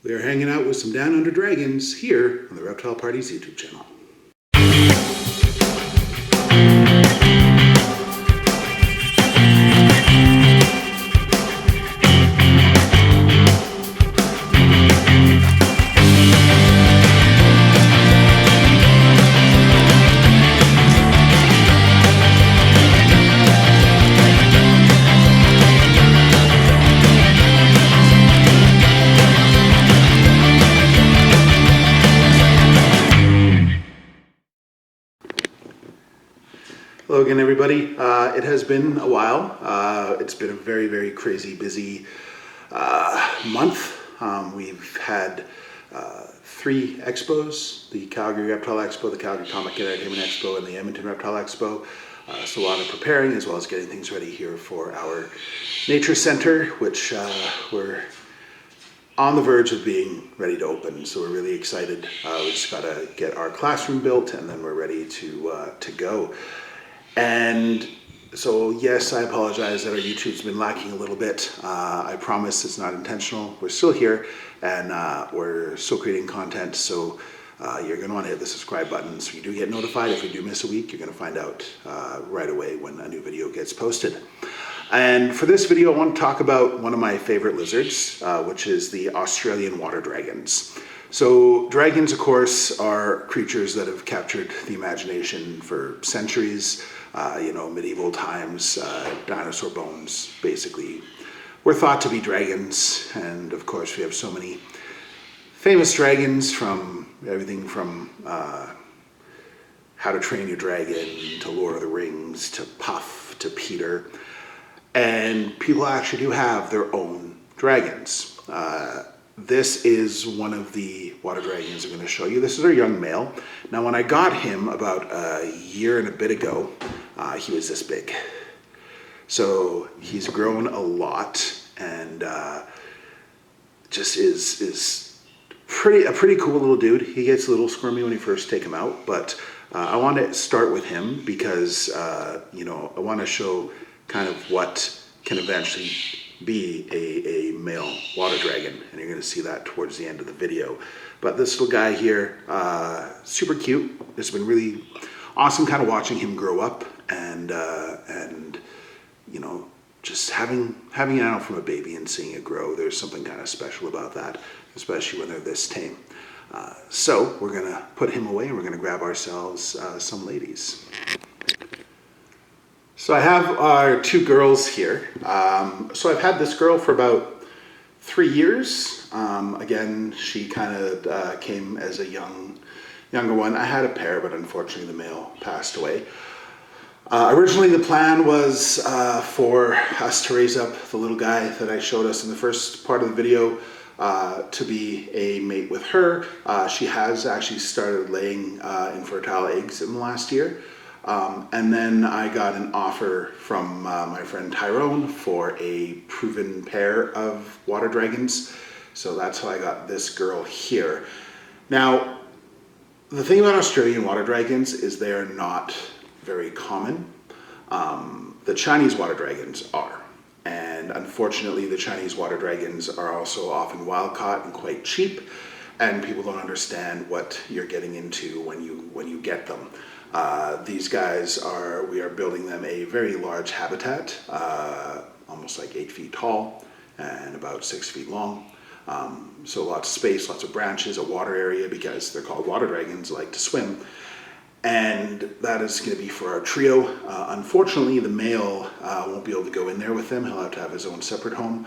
We are hanging out with some Down Under Dragons here on the Reptile Party's YouTube channel. Hello again, everybody. It has been a while. It's been a very, very crazy, busy month. We've had 3 expos: the Calgary Reptile Expo, the Calgary Comic and Entertainment Expo, and the Edmonton Reptile Expo. So a lot of preparing, as well as getting things ready here for our Nature Center, which we're on the verge of being ready to open. So we're really excited. We just got to get our classroom built, and then we're ready to go. And so, yes, I apologize that our YouTube's been lacking a little bit. I promise it's not intentional. We're still here, and we're still creating content. So you're going to want to hit the subscribe button so you do get notified. If we do miss a week, you're going to find out right away when a new video gets posted. And for this video, I want to talk about one of my favorite lizards, which is the Australian water dragons. So dragons, of course, are creatures that have captured the imagination for centuries. Medieval times, dinosaur bones basically were thought to be dragons. And of course, we have so many famous dragons, from everything from How to Train Your Dragon to Lord of the Rings to Puff to Peter. And people actually do have their own dragons. This is one of the water dragons I'm going to show you. This is our young male. Now, when I got him about a year and a bit ago, he was this big. So he's grown a lot, and just is a pretty cool little dude. He gets a little squirmy when you first take him out, but I want to start with him because I want to show kind of what can eventually be a male water dragon, and you're going to see that towards the end of the video. But this little guy here, super cute. It's been really awesome kind of watching him grow up, and just having an animal from a baby and seeing it grow. There's something kind of special about that, especially when they're this tame. So we're going to put him away, and we're going to grab ourselves some ladies. So I have our 2 girls here. So I've had this girl for about 3 years. Again, she kind of came as a younger one. I had a pair, but unfortunately the male passed away. Originally the plan was for us to raise up the little guy that I showed us in the first part of the video to be a mate with her. She has actually started laying infertile eggs in the last year. And then I got an offer from my friend Tyrone for a proven pair of water dragons. So that's how I got this girl here. Now, the thing about Australian water dragons is they are not very common. The Chinese water dragons are. And unfortunately, the Chinese water dragons are also often wild caught and quite cheap. And people don't understand what you're getting into when you get them. These guys we are building them a very large habitat, almost like 8 feet tall and about 6 feet long. So lots of space, lots of branches, a water area, because they're called water dragons, like to swim. And that is going to be for our trio. Unfortunately, the male won't be able to go in there with them. He'll have to have his own separate home.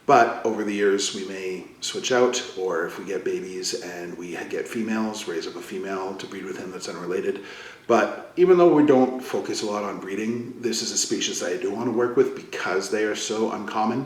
But over the years, we may switch out, or if we get babies and we get females, raise up a female to breed with him that's unrelated. But even though we don't focus a lot on breeding, this is a species that I do want to work with because they are so uncommon.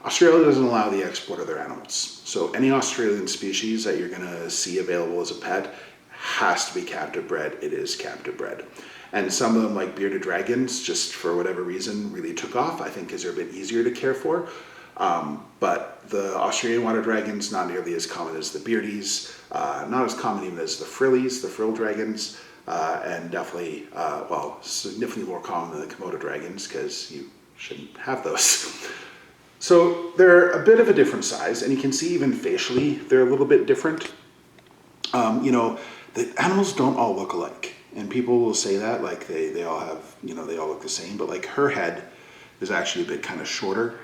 Australia doesn't allow the export of their animals. So any Australian species that you're going to see available as a pet has to be captive bred. It is captive bred. And some of them, like bearded dragons, just for whatever reason, really took off, I think, because they're a bit easier to care for. But the Australian water dragons, not nearly as common as the beardies, not as common even as the frillies, the frill dragons, and definitely, significantly more common than the Komodo dragons, because you shouldn't have those. So they're a bit of a different size, and you can see even facially they're a little bit different. The animals don't all look alike, and people will say that like they all have, they all look the same, but like her head is actually a bit kind of shorter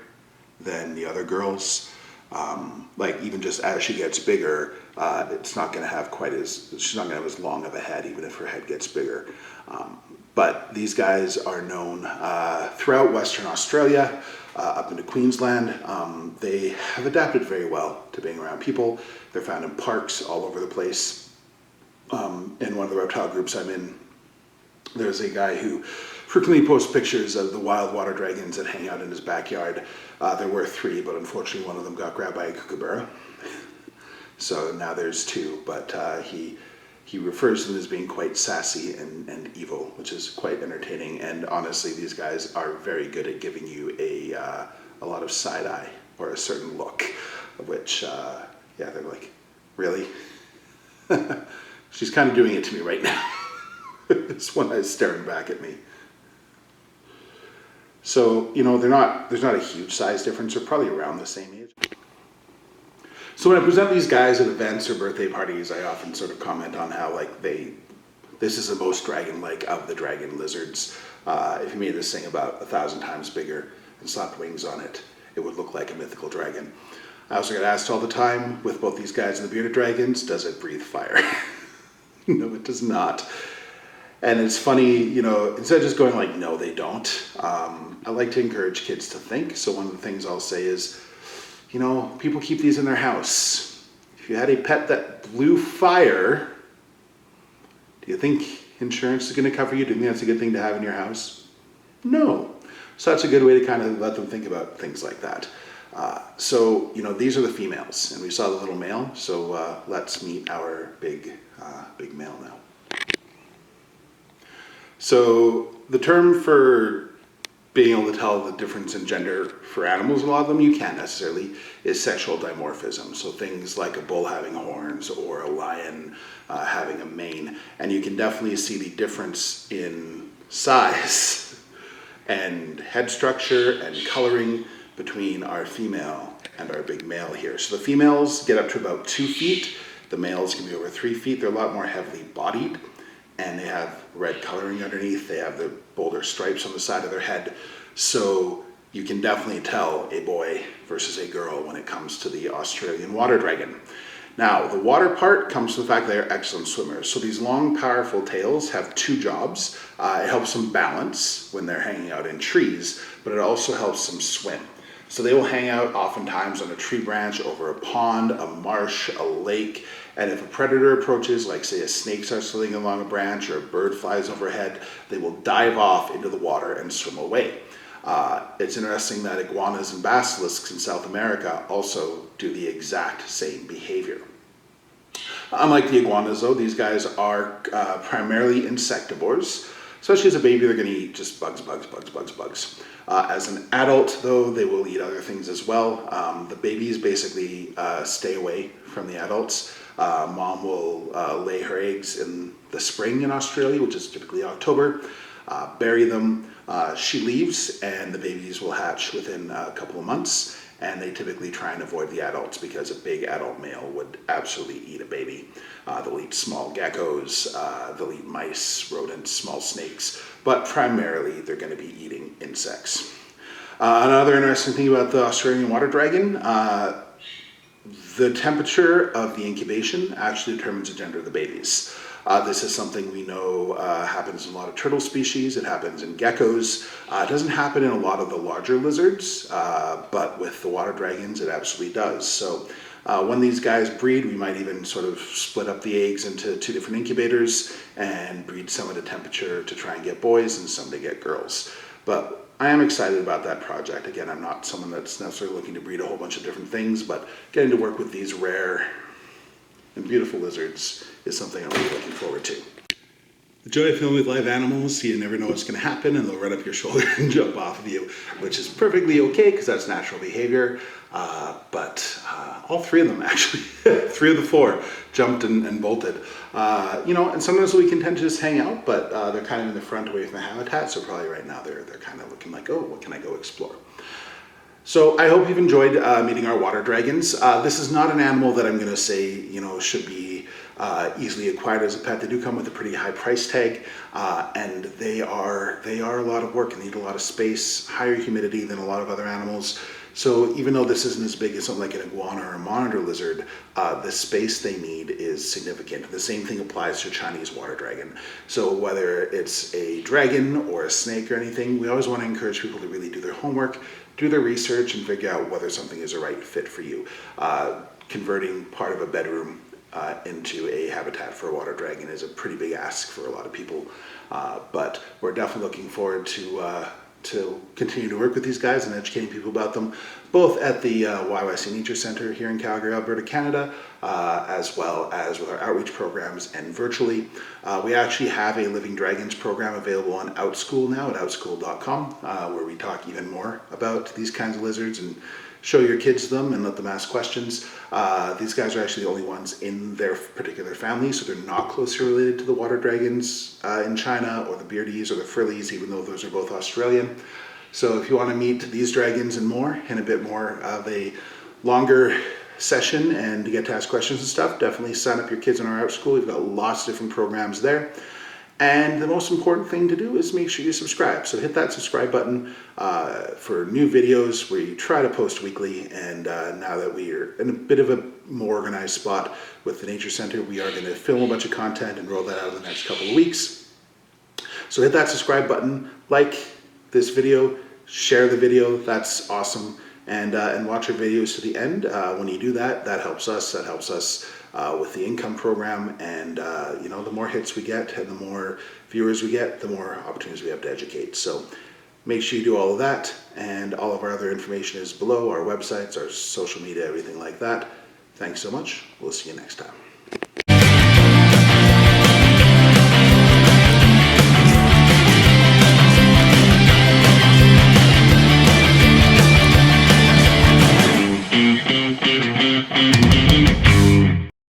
than the other girls. Like even just as she gets bigger, it's not going to have she's not going to have as long of a head, even if her head gets bigger. But these guys are known throughout Western Australia, up into Queensland. They have adapted very well to being around people. They're found in parks all over the place. In one of the reptile groups I'm in, there's a guy who frequently posts pictures of the wild water dragons that hang out in his backyard. There were 3, but unfortunately one of them got grabbed by a kookaburra. So now there's 2, but he refers to them as being quite sassy and evil, which is quite entertaining. And honestly, these guys are very good at giving you a lot of side eye or a certain look, which they're like, really? She's kind of doing it to me right now. This one is staring back at me. So, there's not a huge size difference. They're probably around the same age. So when I present these guys at events or birthday parties, I often sort of comment on how this is the most dragon-like of the dragon lizards. If you made this thing about 1,000 times bigger and slapped wings on it, it would look like a mythical dragon. I also get asked all the time, with both these guys and the bearded dragons, does it breathe fire? No, it does not. And it's funny, instead of just going like, no, they don't, I like to encourage kids to think. So one of the things I'll say is, people keep these in their house. If you had a pet that blew fire, do you think insurance is going to cover you? Do you think that's a good thing to have in your house? No. So that's a good way to kind of let them think about things like that. So these are the females, and we saw the little male. So let's meet our big male now. So the term for being able to tell the difference in gender for animals, a lot of them you can't necessarily, is sexual dimorphism. So things like a bull having horns or a lion having a mane. And you can definitely see the difference in size and head structure and coloring between our female and our big male here. So the females get up to about 2 feet. The males can be over 3 feet. They're a lot more heavily bodied, and they have red coloring underneath. They have the bolder stripes on the side of their head. So you can definitely tell a boy versus a girl when it comes to the Australian water dragon. Now, the water part comes from the fact that they're excellent swimmers. So these long, powerful tails have 2 jobs. It helps them balance when they're hanging out in trees, but it also helps them swim. So they will hang out oftentimes on a tree branch, over a pond, a marsh, a lake, and if a predator approaches, like say a snake starts swimming along a branch or a bird flies overhead, they will dive off into the water and swim away. It's interesting that iguanas and basilisks in South America also do the exact same behavior. Unlike the iguanas though, these guys are primarily insectivores. Especially as a baby, they're going to eat just bugs. As an adult, though, they will eat other things as well. The babies basically stay away from the adults. Mom will lay her eggs in the spring in Australia, which is typically October, bury them. She leaves, and the babies will hatch within a couple of months. And they typically try and avoid the adults because a big adult male would absolutely eat a baby. They'll eat small geckos, they'll eat mice, rodents, small snakes, but primarily they're going to be eating insects. Another interesting thing about the Australian water dragon, the temperature of the incubation actually determines the gender of the babies. This is something we know happens in a lot of turtle species. It happens in geckos. It doesn't happen in a lot of the larger lizards, but with the water dragons, it absolutely does. So when these guys breed, we might even sort of split up the eggs into 2 different incubators and breed some at a temperature to try and get boys and some to get girls. But I am excited about that project. Again, I'm not someone that's necessarily looking to breed a whole bunch of different things, but getting to work with these rare and beautiful lizards is something I'm really looking forward to. The joy of filming with live animals, you never know what's going to happen, and they'll run up your shoulder and jump off of you, which is perfectly okay because that's natural behavior. But all 3 of them, actually, 3 of the 4 jumped and bolted. And sometimes we can tend to just hang out, but they're kind of in the front away from the habitat, so probably right now they're kind of looking like, oh, what can I go explore? So I hope you've enjoyed meeting our water dragons. This is not an animal that I'm going to say, should be easily acquired as a pet. They do come with a pretty high price tag, and they are a lot of work and need a lot of space, higher humidity than a lot of other animals. So even though this isn't as big as something like an iguana or a monitor lizard, the space they need is significant. The same thing applies to a Chinese water dragon. So whether it's a dragon or a snake or anything, we always want to encourage people to really do their homework, do their research, and figure out whether something is a right fit for you. Converting part of a bedroom into a habitat for a water dragon is a pretty big ask for a lot of people, but we're definitely looking forward to continue to work with these guys and educating people about them, both at the YYC Nature Center here in Calgary, Alberta, Canada, as well as with our outreach programs and virtually. We actually have a Living Dragons program available on OutSchool now at outschool.com, where we talk even more about these kinds of lizards and show your kids them and let them ask questions. These guys are actually the only ones in their particular family, so they're not closely related to the water dragons in China or the beardies or the frillies, even though those are both Australian. So if you want to meet these dragons and more in a bit more of a longer session and to get to ask questions and stuff, definitely sign up your kids in our Out School. We've got lots of different programs there. And the most important thing to do is make sure you subscribe. So hit that subscribe button for new videos. We try to post weekly, and now that we are in a bit of a more organized spot with the Nature Center, we are going to film a bunch of content and roll that out in the next couple of weeks. So hit that subscribe button, like this video, share the video, that's awesome, and watch our videos to the end. When you do that, that helps us. That helps us with the income program, and the more hits we get and the more viewers we get, the more opportunities we have to educate. So make sure you do all of that, and all of our other information is below, our websites, our social media, everything like that. Thanks so much. We'll see you next time.